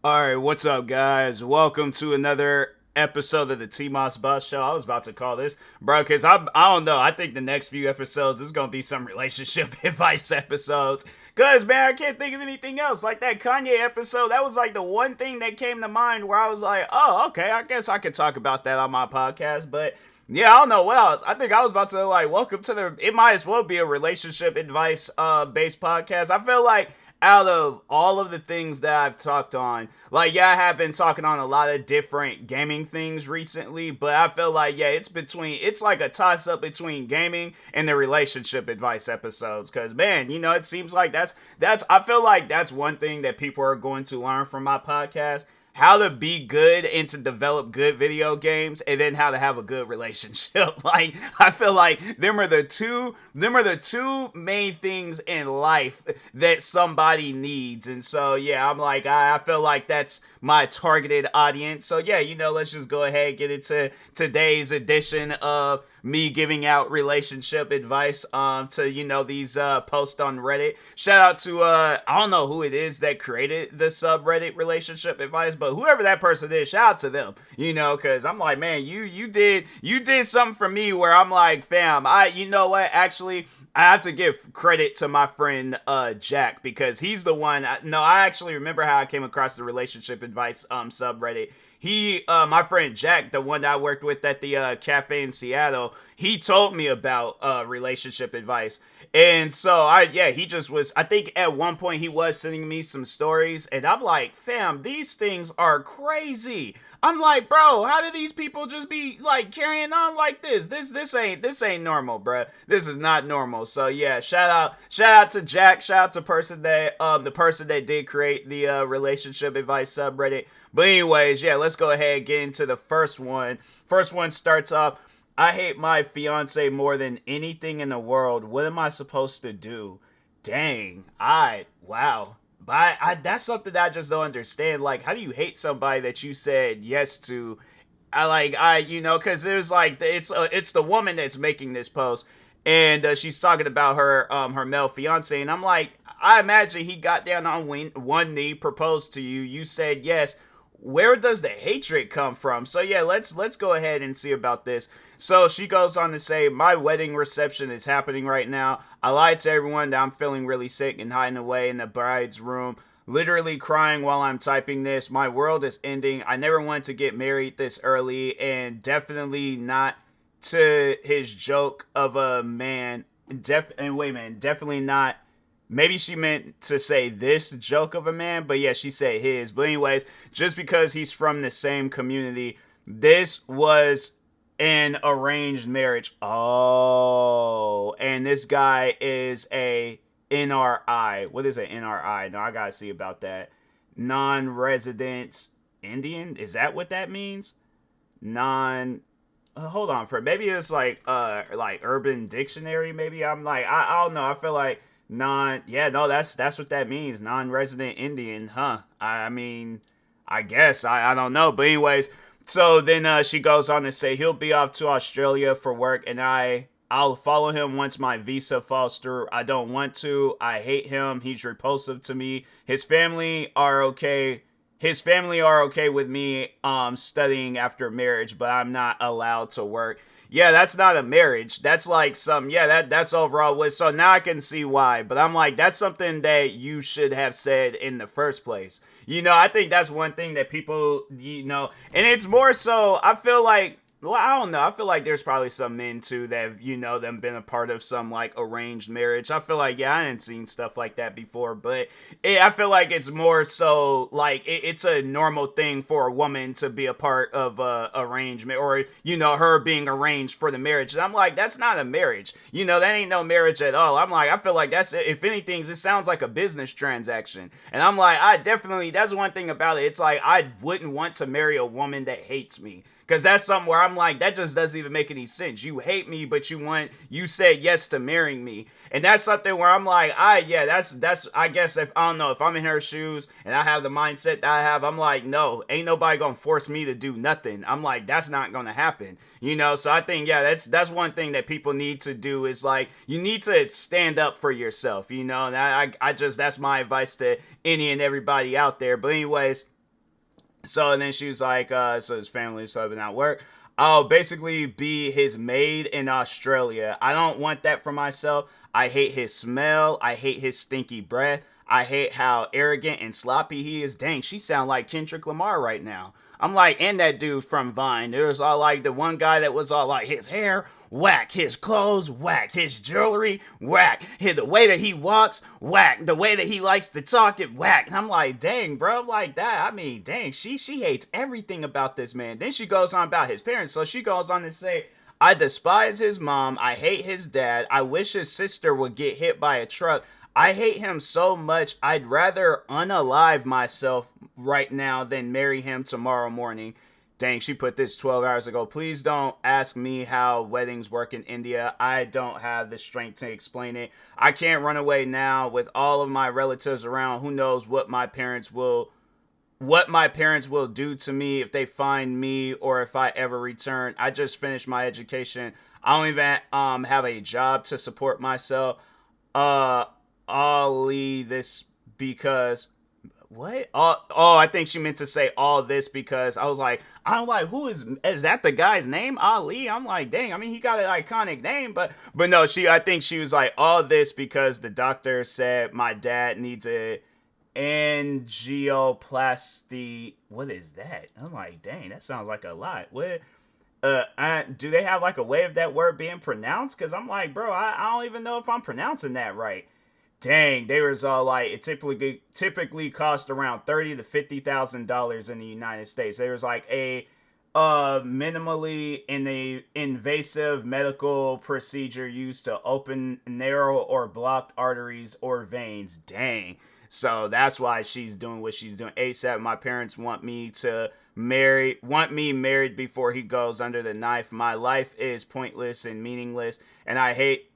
All right, what's up, guys? Welcome to another episode of the TMossBoss show. I was about to call this, bro, because I don't know. I think the next few episodes is gonna be some relationship advice episodes. Cause man, I can't think of anything else. Like that Kanye episode, that was like the one thing that came to mind where I was like, oh, okay, I guess I could talk about that on my podcast. But yeah, I don't know what else. I think I was about to like welcome to the. It might as well be a relationship advice based podcast. I feel like out of all of the things that I've talked on, like, yeah, I have been talking on a lot of different gaming things recently, but I feel like, yeah, it's like a toss up between gaming and the relationship advice episodes. Cause man, it seems like I feel like that's one thing that people are going to learn from my podcast, how to be good and to develop good video games, and then how to have a good relationship. Like, I feel like them are the two main things in life that somebody needs. And so yeah, I'm like, I feel like that's my targeted audience. So yeah, let's just go ahead and get into today's edition of me giving out relationship advice to these posts on Reddit. Shout out to I don't know who it is that created the subreddit relationship advice, but whoever that person is, shout out to them. Because I'm like, man, you did something for me where I'm like, fam, you know what, actually I have to give credit to my friend Jack, because he's the one. I actually remember how I came across the relationship advice subreddit. My friend Jack, the one that I worked with at the cafe in Seattle, he told me about relationship advice. And so he just was, I think at one point he was sending me some stories, and I'm like, fam, these things are crazy. I'm like, bro, how do these people just be like carrying on like this? This ain't normal, bro. This is not normal. So yeah, shout out to Jack, shout out to the person that did create the relationship advice subreddit. But anyways, yeah, let's go ahead and get into the first one. First one starts off, I hate my fiance more than anything in the world. What am I supposed to do? Dang. Wow. But that's something that I just don't understand. Like, how do you hate somebody that you said yes to? Because there's like, it's the woman that's making this post, and she's talking about her male fiance, and I'm like, I imagine he got down on one knee, proposed to you, you said yes. Where does the hatred come from? So yeah, let's go ahead and see about this. So she goes on to say, my wedding reception is happening right now. I lied to everyone that I'm feeling really sick and hiding away in the bride's room, literally crying while I'm typing this. My world is ending. I never wanted to get married this early, and definitely not to his joke of a man. Definitely not. Maybe she meant to say this joke of a man, but yeah, she said his. But anyways, just because he's from the same community, this was an arranged marriage. Oh, and this guy is a NRI. What is an NRI? No, I gotta see about that. Non-resident Indian? Is that what that means? Non. Hold on for maybe it's like Urban Dictionary. Maybe I'm like I don't know. I feel like that's what that means, non-resident Indian, huh? I mean, I guess I don't know, but anyways, so then she goes on to say he'll be off to Australia for work, and I'll follow him once my visa falls through. I don't want to. I hate him. He's repulsive to me. His family are okay with me studying after marriage, but I'm not allowed to work. Yeah, that's not a marriage. That's like that's overall what. So now I can see why. But I'm like, that's something that you should have said in the first place. I think that's one thing that people, and it's more so, I feel like, well, I don't know. I feel like there's probably some men too that have, them been a part of some like arranged marriage. I feel like, yeah, I hadn't seen stuff like that before, but I feel like it's more so like it's a normal thing for a woman to be a part of arrangement, or, her being arranged for the marriage. And I'm like, that's not a marriage. That ain't no marriage at all. I'm like, I feel like if anything, it sounds like a business transaction. And I'm like, that's one thing about it. It's like, I wouldn't want to marry a woman that hates me. Because that's something where I'm like, that just doesn't even make any sense. You hate me, but you said yes to marrying me. And that's something where I'm like, I guess if I'm in her shoes and I have the mindset that I have, I'm like, no, ain't nobody gonna force me to do nothing. I'm like, that's not gonna happen. So I think, yeah, that's one thing that people need to do is like, you need to stand up for yourself, and that's my advice to any and everybody out there. But anyways, So and then she was like, so his family is subbing out work. I'll basically be his maid in Australia. I don't want that for myself. I hate his smell. I hate his stinky breath. I hate how arrogant and sloppy he is. Dang, she sound like Kendrick Lamar right now. I'm like, and that dude from Vine. There was all like the one guy that was all like his hair, whack, his clothes, whack, his jewelry, whack, the way that he walks, whack, the way that he likes to talk, it whack. And I'm like, dang, bro, like that. I mean, dang, she hates everything about this man. Then she goes on about his parents. So she goes on to say, I despise his mom. I hate his dad. I wish his sister would get hit by a truck. I hate him so much. I'd rather unalive myself right now than marry him tomorrow morning. Dang, she put this 12 hours ago. Please don't ask me how weddings work in India. I don't have the strength to explain it. I can't run away now with all of my relatives around. Who knows what my parents will do to me if they find me or if I ever return. I just finished my education. I don't even have a job to support myself. Uh Ali this because what? Oh, I think she meant to say all this because I'm like, who is that the guy's name? Ali? I'm like, dang, I mean he got an iconic name, but no, I think she was like all this because the doctor said my dad needs a angioplasty. What is that? I'm like, dang, that sounds like a lot. What? Do they have like a way of that word being pronounced? Because I'm like, bro, I don't even know if I'm pronouncing that right. Dang, they was all like, it typically cost around $30,000 to $50,000 in the United States. There was like a minimally invasive medical procedure used to open narrow or blocked arteries or veins. Dang. So that's why she's doing what she's doing. ASAP, my parents want me married before he goes under the knife. My life is pointless and meaningless, and I hate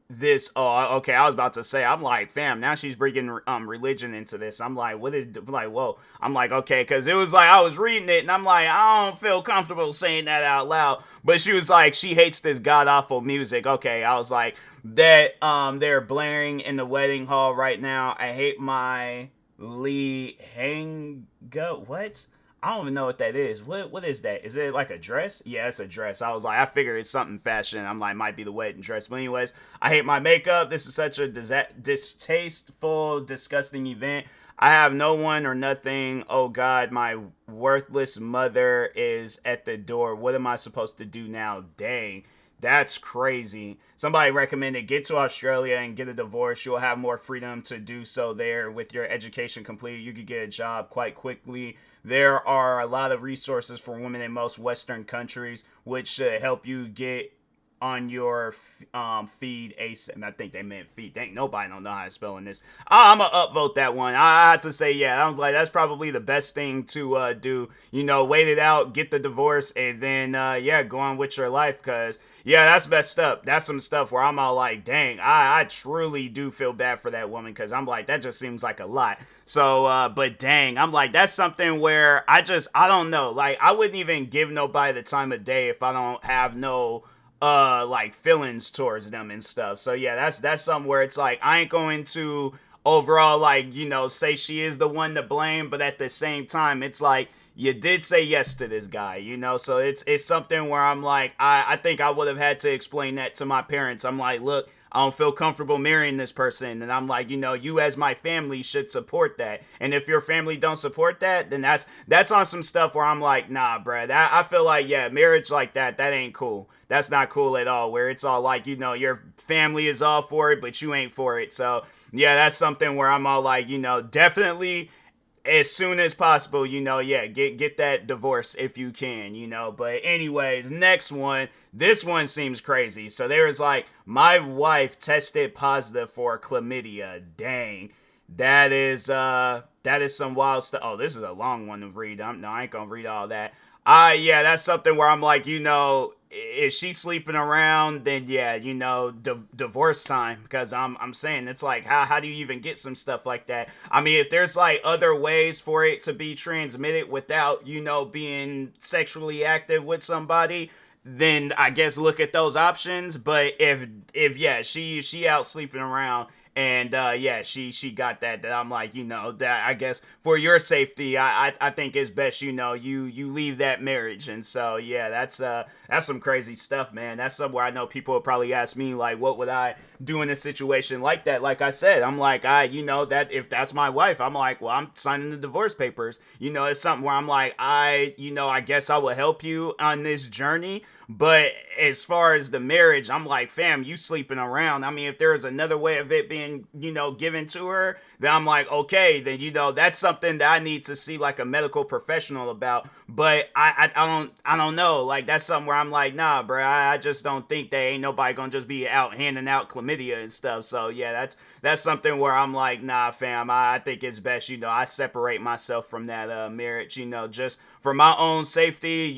this. Oh, okay, I was about to say, I'm like, fam, now she's bringing religion into this. I'm like, what is, like, whoa. I'm like, okay, because it was like I was reading it and I'm like, I don't feel comfortable saying that out loud. But she was like, she hates this god awful music. Okay, I was like, that they're blaring in the wedding hall right now. I hate my Lee Hanga. What? I don't even know what that is. What is that? Is it like a dress? Yeah, it's a dress. I was like, I figure it's something fashion. I'm like, might be the wedding dress. But anyways, I hate my makeup. This is such a distasteful, disgusting event. I have no one or nothing. Oh God, my worthless mother is at the door. What am I supposed to do now? Dang. That's crazy. Somebody recommended get to Australia and get a divorce. You'll have more freedom to do so there with your education complete. You could get a job quite quickly. There are a lot of resources for women in most Western countries, which should help you get on your feed ASAP. I think they meant feed. Dang, nobody don't know how to spell in this. I'm gonna upvote that one. I have to say, yeah, I was like, that's probably the best thing to do. You know, wait it out, get the divorce, and then yeah, go on with your life. Cause yeah, that's messed up. That's some stuff where I'm all like, dang, I truly do feel bad for that woman because I'm like, that just seems like a lot. So, but dang, I'm like, that's something where I don't know. Like, I wouldn't even give nobody the time of day if I don't have no like feelings towards them and stuff. So yeah, that's something where it's like I ain't going to overall like, you know, say she is the one to blame, but at the same time it's like you did say yes to this guy, you know. So it's something where I'm like, I think I would have had to explain that to my parents. I'm like, look, I don't feel comfortable marrying this person, and I'm like, you know, you as my family should support that. And if your family don't support that, then that's on some stuff where I'm like, nah, bruh, I feel like, yeah, marriage like that ain't cool. That's not cool at all. Where it's all like, you know, your family is all for it, but you ain't for it. So yeah, that's something where I'm all like, you know, definitely as soon as possible, you know, yeah, get that divorce if you can, you know. But anyways, next one. This one seems crazy. So there was like, my wife tested positive for chlamydia. Dang. That is some wild stuff. Oh, this is a long one to read. I ain't gonna read all that. Yeah, that's something where I'm like, you know, if she's sleeping around, then yeah, you know, divorce time. Because I'm saying it's like, how do you even get some stuff like that? I mean, if there's like other ways for it to be transmitted without, you know, being sexually active with somebody, then I guess look at those options. But if yeah, she out sleeping around And yeah, she got that I'm like, that I guess for your safety, I think it's best, you leave that marriage. And so yeah, that's some crazy stuff, man. That's somewhere I know people will probably ask me like, what would I do in a situation like that? Like I said, I'm like, that if that's my wife, I'm like, well, I'm signing the divorce papers. It's something where I'm like, I guess I will help you on this journey. But as far as the marriage, I'm like, fam, you sleeping around. I mean, if there is another way of it being, given to her, then I'm like, okay, then, that's something that I need to see like a medical professional about. But I don't know. Like, that's something where I'm like, nah, bro, I just don't think that ain't nobody gonna just be out handing out chlamydia and stuff. So yeah, that's something where I'm like, nah, fam, I think it's best, I separate myself from that marriage, just for my own safety,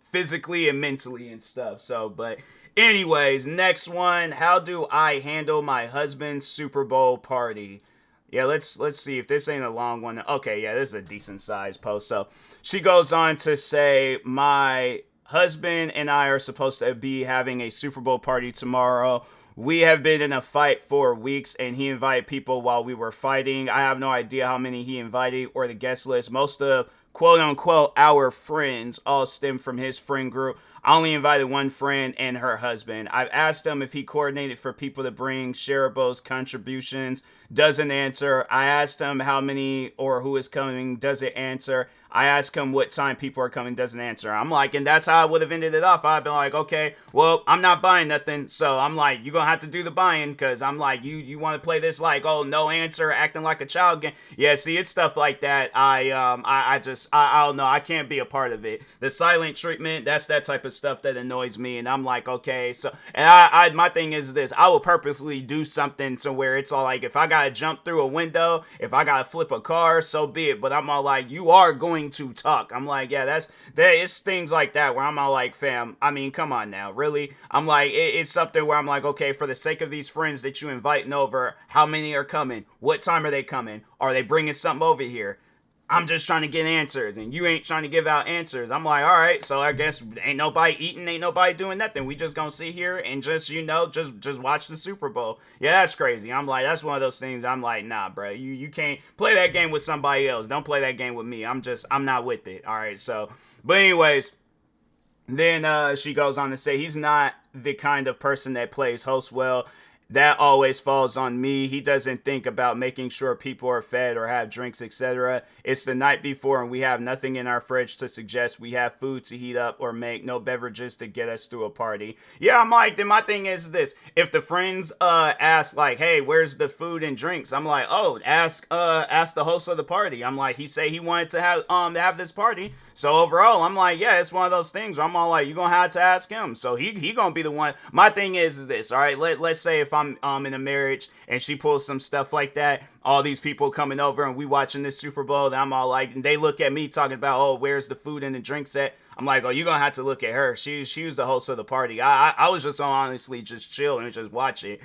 physically and mentally and stuff. So, but anyways, next one, how do I handle my husband's Super Bowl party? Yeah, let's see if this ain't a long one. Okay, yeah, this is a decent sized post. So she goes on to say, my husband and I are supposed to be having a Super Bowl party tomorrow. We have been in a fight for weeks, and he invited people while we were fighting. I have no idea how many he invited or the guest list. Most of quote unquote our friends all stem from his friend group. I only invited one friend and her husband. I've asked him if he coordinated for people to bring shareables contributions. Doesn't answer. I asked him how many or who is coming. Doesn't answer. I asked him what time people are coming. Doesn't answer. I'm like, and that's how I would have ended it off. I'd been like, okay, well, I'm not buying nothing. So I'm like, you're going to have to do the buying, because I'm like, you want to play this like, oh, no answer, acting like a child game. Yeah, see, it's stuff like that. I don't know. I can't be a part of it. The silent treatment, that's that type of stuff that annoys me. And I'm like, okay, so, and my thing is this, I will purposely do something to where it's all like, if I gotta jump through a window, if I gotta flip a car, so be it. But I'm all like, you are going to talk. I'm like, yeah, it's things like that where I'm all like, fam, I mean, come on now, really? I'm like, it's something where I'm like, okay, for the sake of these friends that you inviting over, how many are coming? What time are they coming? Are they bringing something over here? I'm just trying to get answers, and you ain't trying to give out answers. I'm like, all right, so I guess ain't nobody eating, ain't nobody doing nothing. We just gonna sit here and just, just watch the Super Bowl. Yeah, that's crazy. I'm like, that's one of those things. I'm like, nah, bro, you can't play that game with somebody else. Don't play that game with me. I'm not with it. All right, so, but anyways, then she goes on to say, he's not the kind of person that plays host well. That always falls on me. He doesn't think about making sure people are fed or have drinks, etc. It's the night before and we have nothing in our fridge to suggest we have food to heat up or make, no beverages to get us through a party. Yeah, I'm like, then my thing is this. If the friends ask like, hey, where's the food and drinks? I'm like, oh, ask the host of the party. I'm like, he say he wanted to have this party. So overall, I'm like, yeah, it's one of those things where I'm all like, you're going to have to ask him. So he going to be the one. My thing is this, all right? Let's say if I'm in a marriage and she pulls some stuff like that, all these people coming over and we watching this Super Bowl, and I'm all like, and they look at me talking about, oh, where's the food and the drinks at? I'm like, oh, you're going to have to look at her. She was the host of the party. I was just honestly just chill and just watch it,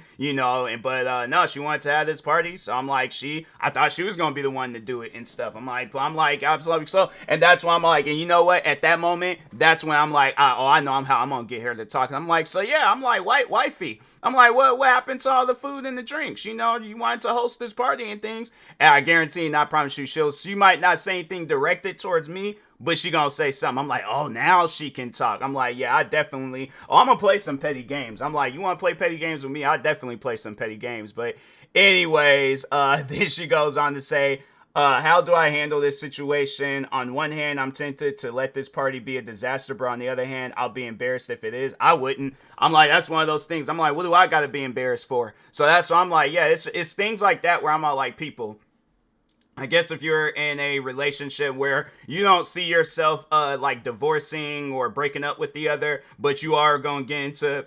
but no, she wanted to have this party. So I'm like, I thought she was going to be the one to do it and stuff. I'm like, absolutely so. And that's why I'm like, and you know what? At that moment, that's when I'm like, I know I'm going to get her to talk. I'm like, so yeah, I'm like, wifey. I'm like, what happened to all the food and the drinks? You wanted to host this party and things. And I guarantee and I promise you, she might not say anything directed towards me, but she gonna say something. I'm like, oh, now she can talk. I'm like, yeah, I'm gonna play some petty games. I'm like, you wanna play petty games with me? I definitely play some petty games. But anyways, then she goes on to say, how do I handle this situation? On one hand, I'm tempted to let this party be a disaster, but on the other hand, I'll be embarrassed if it is. I wouldn't. I'm like, that's one of those things. I'm like, what do I gotta be embarrassed for? So that's why I'm like, yeah, it's things like that where I'm all like, people, I guess if you're in a relationship where you don't see yourself like divorcing or breaking up with the other, but you are going to get into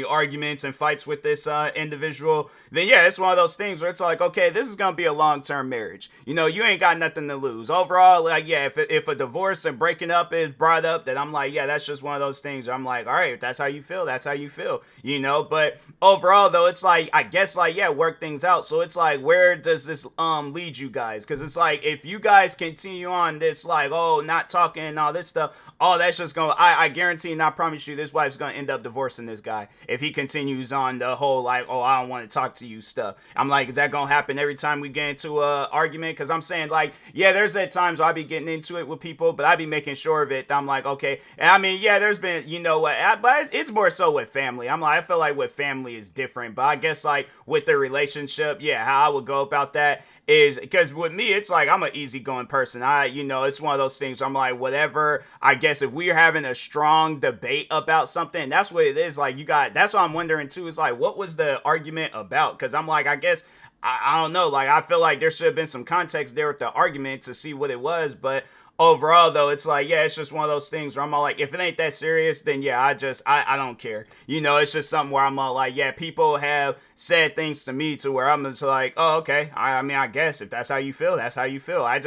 arguments and fights with this individual, then yeah, it's one of those things where it's like, okay, this is gonna be a long-term marriage. You ain't got nothing to lose. Overall, like, yeah, if a divorce and breaking up is brought up, then I'm like, yeah, that's just one of those things where I'm like, all right, if that's how you feel, that's how you feel, But overall, though, it's like, I guess, like, yeah, work things out. So it's like, where does this lead you guys? Because it's like, if you guys continue on this, like, oh, not talking and all this stuff, oh, that's just gonna, I guarantee and I promise you, this wife's gonna end up divorcing this guy. guy if he continues on the whole like, oh, I don't want to talk to you stuff. I'm like, is that gonna happen every time we get into a argument? Because I'm saying like, yeah, there's at times where I be getting into it with people, but I be making sure of it. I'm like, okay, and I mean, yeah, there's been, you know what, but it's more so with family. I'm like, I feel like with family is different, but I guess like with the relationship, yeah, how I would go about that is because with me, it's like I'm an easygoing person. It's one of those things where I'm like, whatever. I guess if we're having a strong debate about something, that's what it is. Like, that's what I'm wondering too. Is like, what was the argument about? Because I'm like, I guess, I don't know. Like, I feel like there should have been some context there with the argument to see what it was. But overall, though, it's like, yeah, it's just one of those things where I'm all like, if it ain't that serious, then yeah, I don't care. It's just something where I'm all like, yeah, people have said things to me to where I'm just like, oh, okay. I mean, I guess if that's how you feel, that's how you feel. I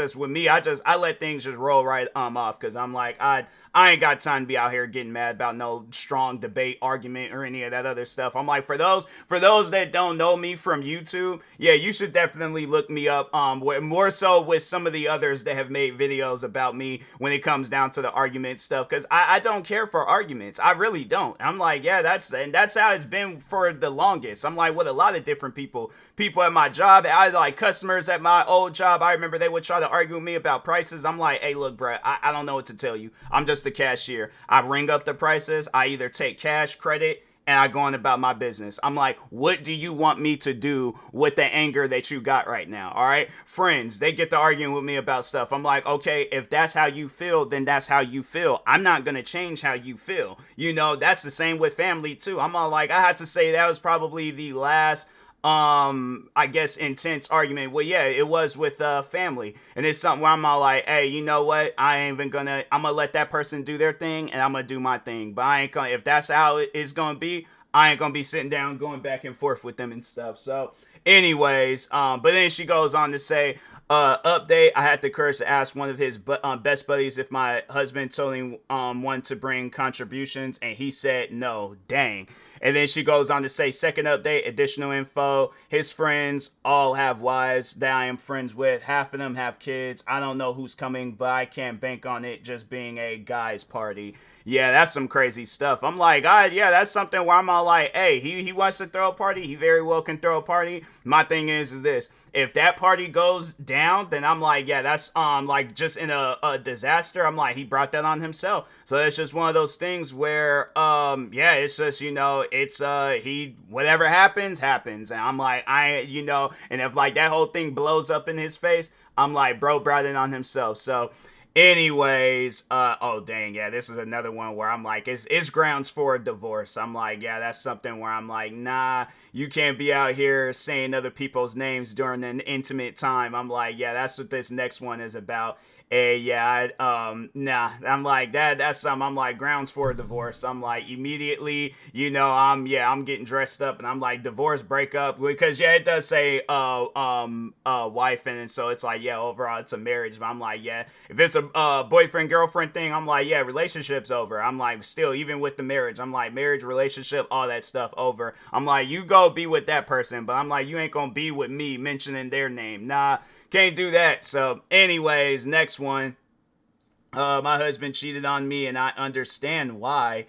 let things just roll right off because I'm like, I ain't got time to be out here getting mad about no strong debate, argument, or any of that other stuff. I'm like, for those that don't know me from YouTube, yeah, you should definitely look me up. More so with some of the others that have made videos about me when it comes down to the argument stuff, because I don't care for arguments. I really don't. I'm like, yeah, that's how it's been for the longest. I'm like, with a lot of different people at my job, I like customers at my old job. I remember they would try to argue with me about prices. I'm like, hey, look, bro, I don't know what to tell you. I'm just the cashier. I ring up the prices. I either take cash, credit, and I go on about my business. I'm like, what do you want me to do with the anger that you got right now? All right. Friends, they get to arguing with me about stuff. I'm like, okay, if that's how you feel, then that's how you feel. I'm not going to change how you feel. That's the same with family too. I'm all like, I had to say that was probably the last I guess intense argument. Well, yeah, it was with family, and it's something where I'm all like, hey, you know what, I'm gonna let that person do their thing and I'm gonna do my thing, but I ain't gonna, if that's how it is gonna be, I ain't gonna be sitting down going back and forth with them and stuff. So anyways, but then she goes on to say, update, I had the courage to ask one of his best buddies if my husband told him wanted to bring contributions, and he said no. Dang. And then she goes on to say, second update, additional info. His friends all have wives that I am friends with. Half of them have kids. I don't know who's coming, but I can't bank on it just being a guy's party. Yeah, that's some crazy stuff. I'm like, yeah, that's something where I'm all like, hey, he wants to throw a party. He very well can throw a party. My thing is this. If that party goes down, then I'm like, yeah, that's like just in a disaster. I'm like, he brought that on himself. So it's just one of those things where yeah, it's just, it's he, whatever happens. And I'm like, and if like that whole thing blows up in his face, I'm like, bro brought it on himself. So anyways, oh dang, yeah, this is another one where I'm like, it's grounds for a divorce. I'm like, yeah, that's something where I'm like, nah, you can't be out here saying other people's names during an intimate time. I'm like, yeah, that's what this next one is about. Yeah, nah, I'm like, that's something. I'm like, grounds for a divorce. I'm like, immediately, I'm getting dressed up and I'm like, divorce, breakup, because yeah, it does say wife, and so it's like, yeah, overall it's a marriage. But I'm like, yeah, if it's a boyfriend girlfriend thing, I'm like, yeah, relationship's over. I'm like, still, even with the marriage, I'm like, marriage, relationship, all that stuff over. I'm like, you go be with that person, but I'm like, you ain't gonna be with me mentioning their name. Nah, can't do that. So anyways, next one. My husband cheated on me and I understand why.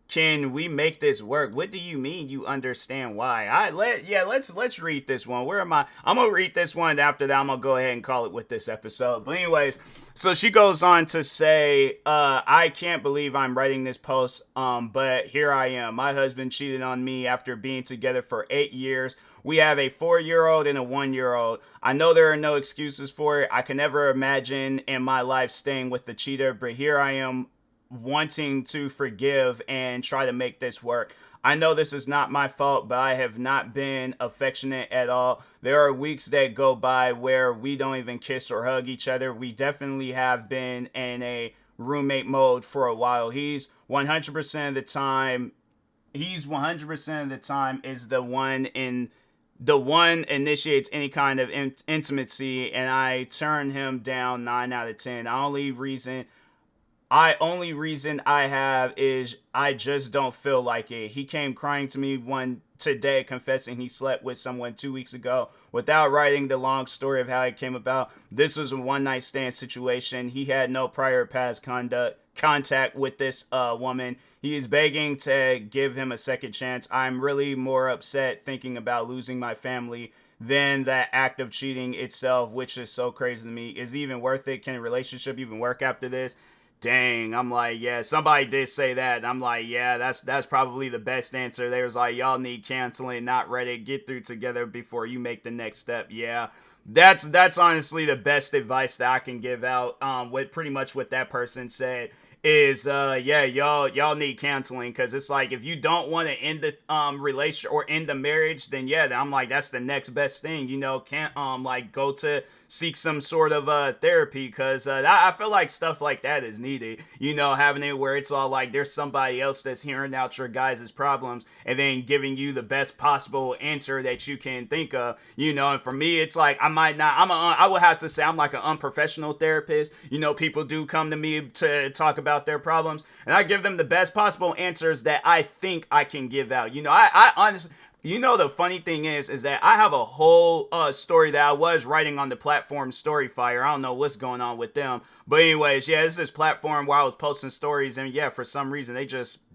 Can we make this work? What do you mean you understand why? Let's read this one. Where am I? I'm gonna read this one, and after that I'm gonna go ahead and call it with this episode. But anyways, so she goes on to say, I can't believe I'm writing this post, but here I am. My husband cheated on me after being together for 8 years. We have a 4-year-old and a 1-year-old. I know there are no excuses for it. I can never imagine in my life staying with the cheater, but here I am wanting to forgive and try to make this work. I know this is not my fault, but I have not been affectionate at all. There are weeks that go by where we don't even kiss or hug each other. We definitely have been in a roommate mode for a while. He's 100% of the time is the one initiates any kind of intimacy, and I turn him down 9 out of 10. Only reason I have is I just don't feel like it. He came crying to me today, confessing he slept with someone 2 weeks ago. Without writing the long story of how it came about, this was a one night stand situation. He had no prior past conduct contact with this woman. He is begging to give him a second chance. I'm really more upset thinking about losing my family than that act of cheating itself, which is so crazy to me. Is it even worth it? Can a relationship even work after this? Dang, I'm like, yeah, somebody did say that. And I'm like, yeah, that's probably the best answer. They was like, y'all need canceling, not Reddit. Get through together before you make the next step. Yeah. That's honestly the best advice that I can give out. With pretty much what that person said is yeah, y'all need counseling, because it's like if you don't want to end the relation or end the marriage, then yeah, I'm like that's the next best thing, can't like go to seek some sort of therapy, because I feel like stuff like that is needed, having it where it's all like there's somebody else that's hearing out your guys' problems and then giving you the best possible answer that you can think of, and for me it's like I would have to say I'm like an unprofessional therapist. People do come to me to talk about their problems, and I give them the best possible answers that I think I can give out. I honestly, the funny thing is that I have a whole story that I was writing on the platform Storyfire. I don't know what's going on with them, but anyways, yeah, it's this platform where I was posting stories, and yeah, for some reason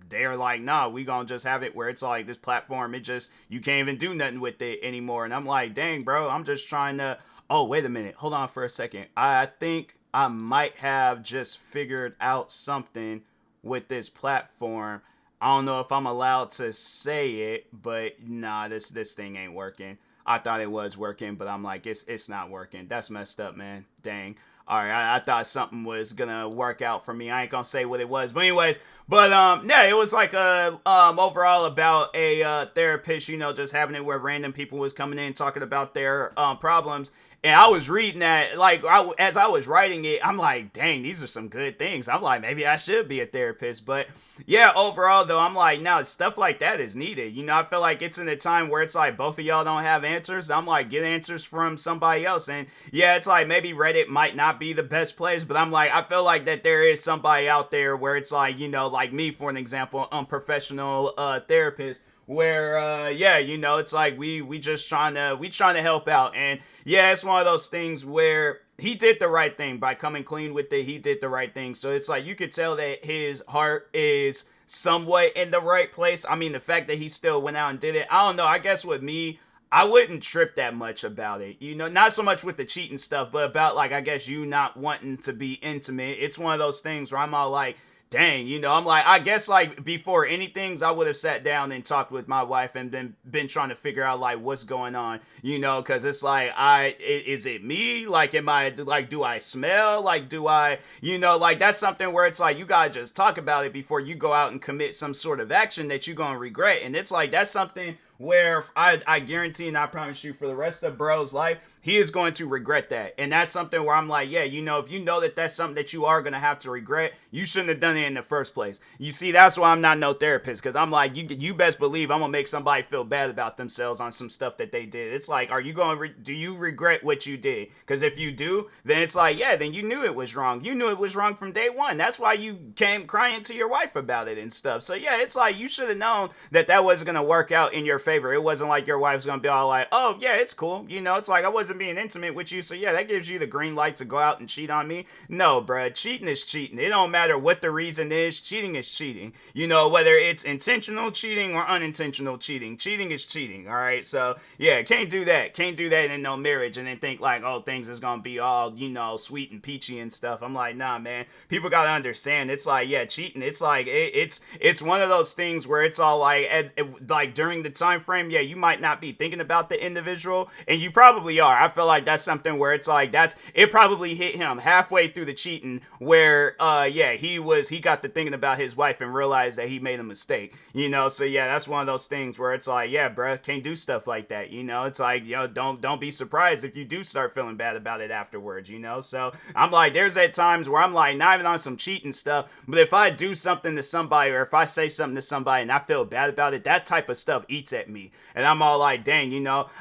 they're like, nah, we gonna just have it where it's like this platform, you can't even do nothing with it anymore. And I'm like, dang, bro, I'm just trying to. Oh, wait a minute, hold on for a second. I think I might have just figured out something with this platform. I don't know if I'm allowed to say it, but nah, this thing ain't working. I thought it was working, but I'm like, it's not working. That's messed up, man. Dang. All right, I thought something was gonna work out for me. I ain't gonna say what it was, but anyways, yeah, it was like overall about a therapist, just having it where random people was coming in talking about their problems. And I was reading that, like, as I was writing it, I'm like, dang, these are some good things. I'm like, maybe I should be a therapist. But yeah, overall, though, I'm like, no, stuff like that is needed. I feel like it's in a time where it's like both of y'all don't have answers. I'm like, get answers from somebody else. And yeah, it's like maybe Reddit might not be the best place, but I'm like, I feel like that there is somebody out there where it's like, like me, for an example, unprofessional therapist, where yeah, it's like we trying to help out. And yeah, it's one of those things where he did the right thing by coming clean with it. He did the right thing, so it's like you could tell that his heart is somewhat in the right place. I mean, the fact that he still went out and did it, I don't know, I guess with me, I wouldn't trip that much about it. Not so much with the cheating stuff, but about, like, I guess you not wanting to be intimate. It's one of those things where I'm all like, dang, I'm like, I guess, like, before anything, I would have sat down and talked with my wife and then been trying to figure out, like, what's going on, because it's like, is it me? Like, am I, like, do I smell? Like, do I, like, that's something where it's like, you gotta just talk about it before you go out and commit some sort of action that you're gonna regret. And it's like, that's something where I guarantee and I promise you for the rest of bro's life, he is going to regret that. And that's something where I'm like, yeah, if you know that that's something that you are going to have to regret, you shouldn't have done it in the first place. You see, that's why I'm not no therapist, because I'm like, you best believe I'm going to make somebody feel bad about themselves on some stuff that they did. It's like, are you going do you regret what you did? Because if you do, then it's like, yeah, then you knew it was wrong. You knew it was wrong from day one. That's why you came crying to your wife about it and stuff. So yeah, it's like, you should have known that wasn't going to work out in your favor. It wasn't like your wife's going to be all like, oh yeah, it's cool. It's like, I wasn't being intimate with you, so yeah, that gives you the green light to go out and cheat on me. No, bruh, cheating is cheating. It don't matter what the reason is. Cheating is cheating. Whether it's intentional cheating or unintentional cheating. Cheating is cheating, all right? So yeah, can't do that. Can't do that in no marriage and then think like, oh, things is gonna be all, sweet and peachy and stuff. I'm like, nah, man. People gotta understand. It's like, yeah, cheating. It's like it's one of those things where it's all like, like during the time frame, yeah, you might not be thinking about the individual, and you probably are. I feel like that's something where it's like, it probably hit him halfway through the cheating where yeah, he got to thinking about his wife and realized that he made a mistake, so yeah, that's one of those things where it's like, yeah, bruh, can't do stuff like that, it's like, don't be surprised if you do start feeling bad about it afterwards, so I'm like, there's at times where I'm like, not even on some cheating stuff, but if I do something to somebody or if I say something to somebody and I feel bad about it, that type of stuff eats at me, and I'm all like, dang,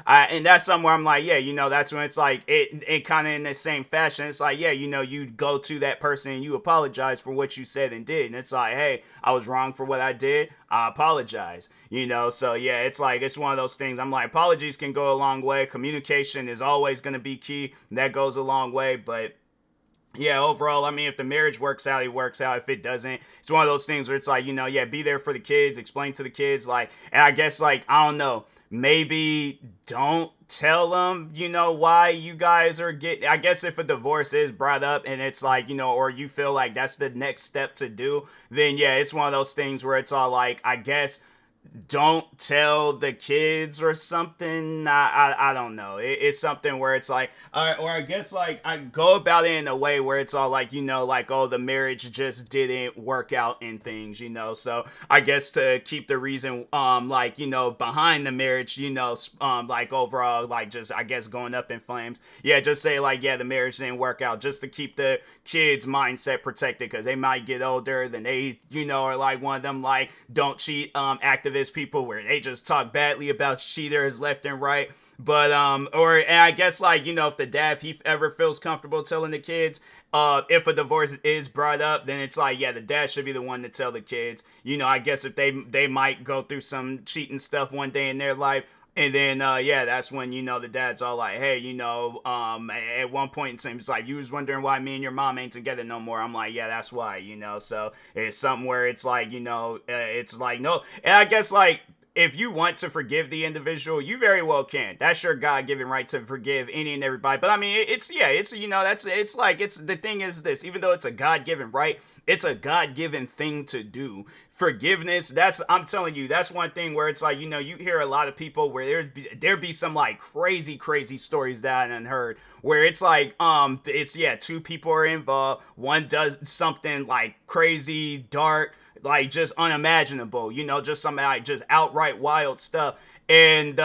and that's somewhere I'm like, yeah, that's when it's like, it kind of in the same fashion, it's like, yeah, you go to that person and you apologize for what you said and did, and it's like, hey, I was wrong for what I did, I apologize, so yeah, it's like, it's one of those things, I'm like, apologies can go a long way, communication is always going to be key, that goes a long way, but yeah, overall, I mean, if the marriage works out, it works out. If it doesn't, it's one of those things where it's like, yeah, be there for the kids, explain to the kids, like, and I guess, like, I don't know, maybe don't tell them, why you guys are I guess if a divorce is brought up and it's like, or you feel like that's the next step to do, then yeah, it's one of those things where it's all like, I guess don't tell the kids or something. I don't know. It's something where it's like, or I guess like I go about it in a way where it's all like, like, oh, the marriage just didn't work out in things, So I guess to keep the reason, like, behind the marriage, like overall, like just, I guess going up in flames. Yeah, just say like, yeah, the marriage didn't work out, just to keep the kids' mindset protected, because they might get older, then they, are like one of them, like, don't cheat, activist people where they just talk badly about cheaters left and right. But and I guess, like, if the dad, if he ever feels comfortable telling the kids, if a divorce is brought up, then it's like, yeah, the dad should be the one to tell the kids. I guess if they might go through some cheating stuff one day in their life, and then, yeah, that's when, the dad's all like, hey, at one point it seems like you was wondering why me and your mom ain't together no more. I'm like, yeah, that's why, so it's something where it's like, it's like, no. And I guess, like, if you want to forgive the individual, you very well can. That's your God-given right to forgive any and everybody. But I mean, it's that's like, it's the thing is this, even though it's a God-given right, it's a God-given thing to do. Forgiveness, I'm telling you, that's one thing where it's like, you hear a lot of people where there be some like crazy stories that I done heard where it's like, it's, yeah, two people are involved, one does something like crazy, dark, like just unimaginable, just some like just outright wild stuff. And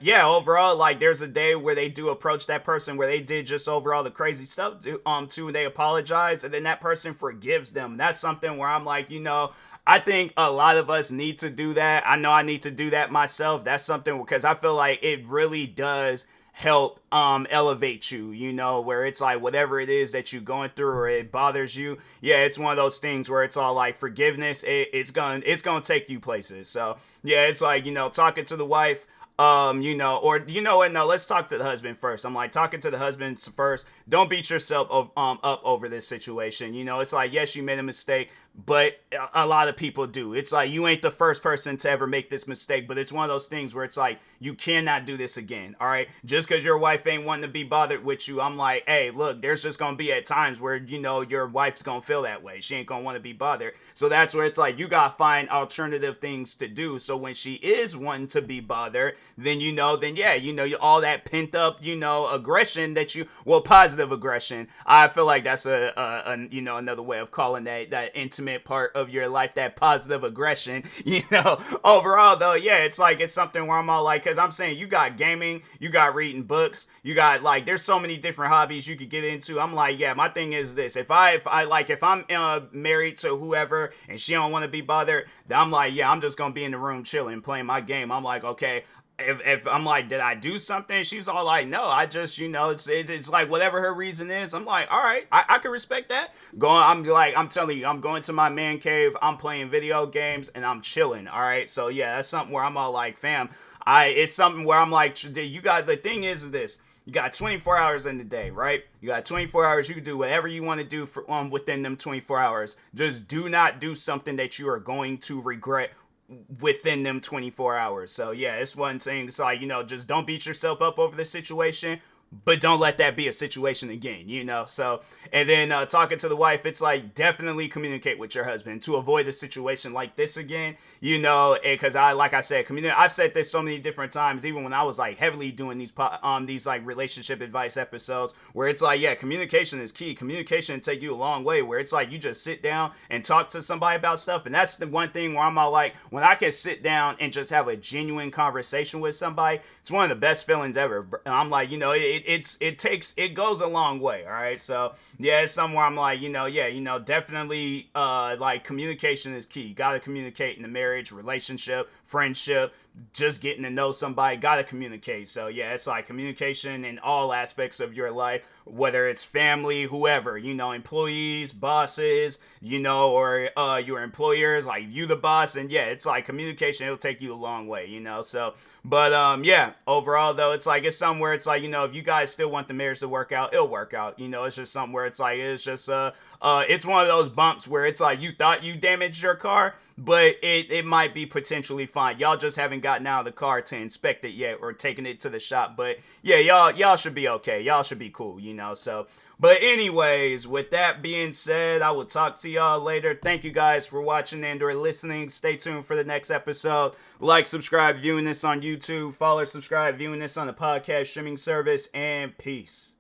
yeah, overall, like, there's a day where they do approach that person where they did just overall the crazy stuff to and they apologize, and then that person forgives them. That's something where I'm like, I think a lot of us need to do that. I know I need to do that myself. That's something because I feel like it really does help elevate you, where it's like whatever it is that you're going through or it bothers you. Yeah, it's one of those things where it's all like forgiveness, it's gonna take you places. So yeah, it's like, talking to the wife, or what, no, let's talk to the husband first. I'm like, talking to the husband first, don't beat yourself up over this situation. It's like, yes, you made a mistake, but a lot of people do. It's like, you ain't the first person to ever make this mistake, but it's one of those things where it's like, you cannot do this again. All right, just because your wife ain't wanting to be bothered with you, I'm like, hey, look, there's just gonna be at times where, your wife's gonna feel that way. She ain't gonna want to be bothered. So that's where it's like, you gotta find alternative things to do, so when she is wanting to be bothered, then then yeah, all that pent up, aggression that positive aggression. I feel like that's a another way of calling that intimate part of your life, that positive aggression. Overall though, yeah, it's like, it's something where I'm all like, because I'm saying, you got gaming, you got reading books, you got, like, there's so many different hobbies you could get into. I'm like, yeah, my thing is this: if I'm married to whoever and she don't want to be bothered, then I'm like, yeah, I'm just gonna be in the room chilling, playing my game. I'm like, okay, if I'm like, did I do something? She's all like, no, I just, it's like whatever her reason is. I'm like, all right, I can respect that. I'm telling you, I'm going to my man cave, I'm playing video games, and I'm chilling. All right, so yeah, that's something where I'm all like, fam, it's something where I'm like, the thing is this. You got 24 hours in the day, right? You got 24 hours. You can do whatever you want to do for within them 24 hours. Just do not do something that you are going to regret within them 24 hours. So yeah, it's one thing. It's like, just don't beat yourself up over the situation, but don't let that be a situation again, So, and then talking to the wife, it's like, definitely communicate with your husband to avoid a situation like this again, because like I said, I've said this so many different times, even when I was like heavily doing these like relationship advice episodes, where it's like, yeah, communication is key. Communication take you a long way, where it's like, you just sit down and talk to somebody about stuff. And that's the one thing where I'm all like, when I can sit down and just have a genuine conversation with somebody, it's one of the best feelings ever. I'm like, it goes a long way. All right. So yeah, it's somewhere I'm like, yeah, definitely, like, communication is key. You got to communicate in the marriage, relationship, friendship, just getting to know somebody, gotta communicate. So yeah, it's like communication in all aspects of your life, whether it's family, whoever, employees, bosses, or your employers, like you the boss. And yeah, it's like communication, it'll take you a long way, so. But yeah, overall though, it's like it's somewhere it's like, if you guys still want the marriage to work out, it'll work out. It's just something where it's like it's just it's one of those bumps where it's like you thought you damaged your car, but it might be potentially fine. Y'all just haven't gotten out of the car to inspect it yet or taken it to the shop. But yeah, y'all should be okay. Y'all should be cool, so. But anyways, with that being said, I will talk to y'all later. Thank you guys for watching and or listening. Stay tuned for the next episode. Like, subscribe, viewing this on YouTube. Follow, subscribe, viewing this on the podcast streaming service. And peace.